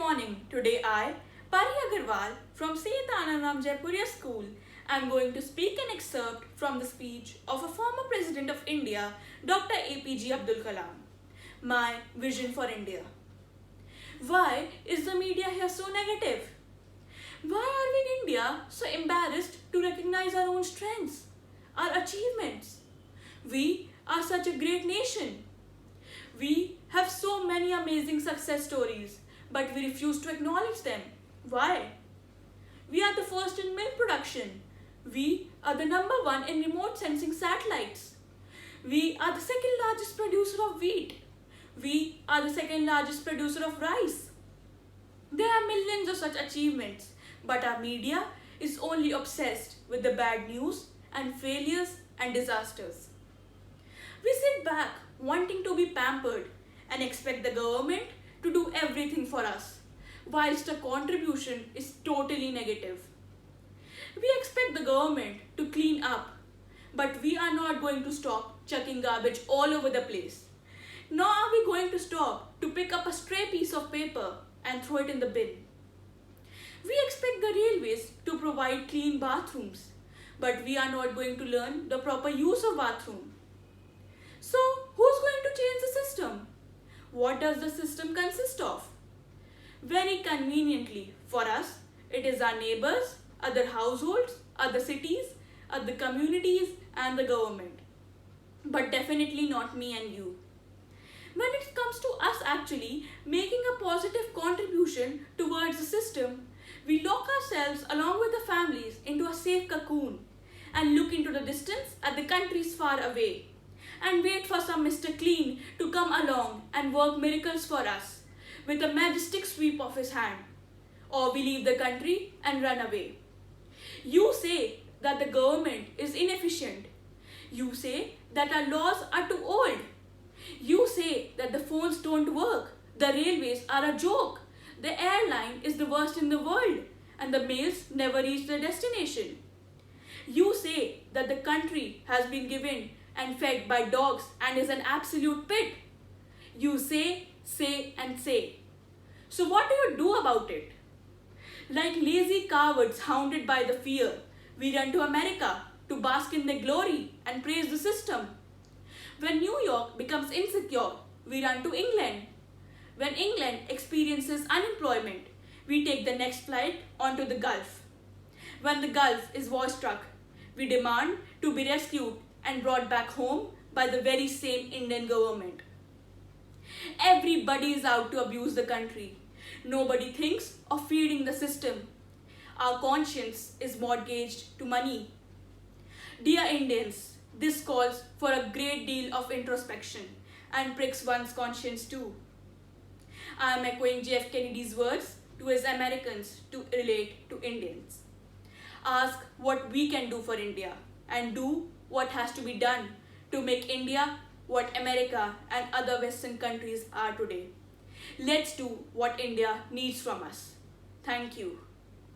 morning. Today I, Pari Agarwal from Sayyid Anandram Jaipuria School, am going to speak an excerpt from the speech of a former President of India, Dr. APJ Abdul Kalam. My vision for India. Why is the media here so negative? Why are we in India so embarrassed to recognize our own strengths, our achievements? We are such a great nation. We have so many amazing success stories, but we refuse to acknowledge them. Why? We are the first in milk production. We are the number one in remote sensing satellites. We are the second largest producer of wheat. We are the second largest producer of rice. There are millions of such achievements, but our media is only obsessed with the bad news and failures and disasters. We sit back wanting to be pampered and expect the government to do everything for us, whilst the contribution is totally negative. We expect the government to clean up, but we are not going to stop chucking garbage all over the place. Nor are we going to stop to pick up a stray piece of paper and throw it in the bin. We expect the railways to provide clean bathrooms, but we are not going to learn the proper use of bathroom. So, who's going to change the system? What does the system consist of? Very conveniently for us, it is our neighbors, other households, other cities, other communities and the government. But definitely not me and you. When it comes to us actually making a positive contribution towards the system, we lock ourselves along with the families into a safe cocoon and look into the distance at the countries far away and wait for some Mr. Clean to come along and work miracles for us with a majestic sweep of his hand. Or we leave the country and run away. You say that the government is inefficient. You say that our laws are too old. You say that the phones don't work, the railways are a joke, the airline is the worst in the world, and the mails never reach their destination. You say that the country has been given and fed by dogs and is an absolute pit. You say, and say. So what do you do about it? Like lazy cowards hounded by the fear, we run to America to bask in their glory and praise the system. When New York becomes insecure, we run to England. When England experiences unemployment, we take the next flight onto the Gulf. When the Gulf is war-struck, we demand to be rescued and brought back home by the very same Indian government. Everybody is out to abuse the country. Nobody thinks of feeding the system. Our conscience is mortgaged to money. Dear Indians, this calls for a great deal of introspection and pricks one's conscience too. I am echoing JF Kennedy's words to his Americans to relate to Indians. Ask what we can do for India and do what has to be done to make India what America and other Western countries are today. Let's do what India needs from us. Thank you.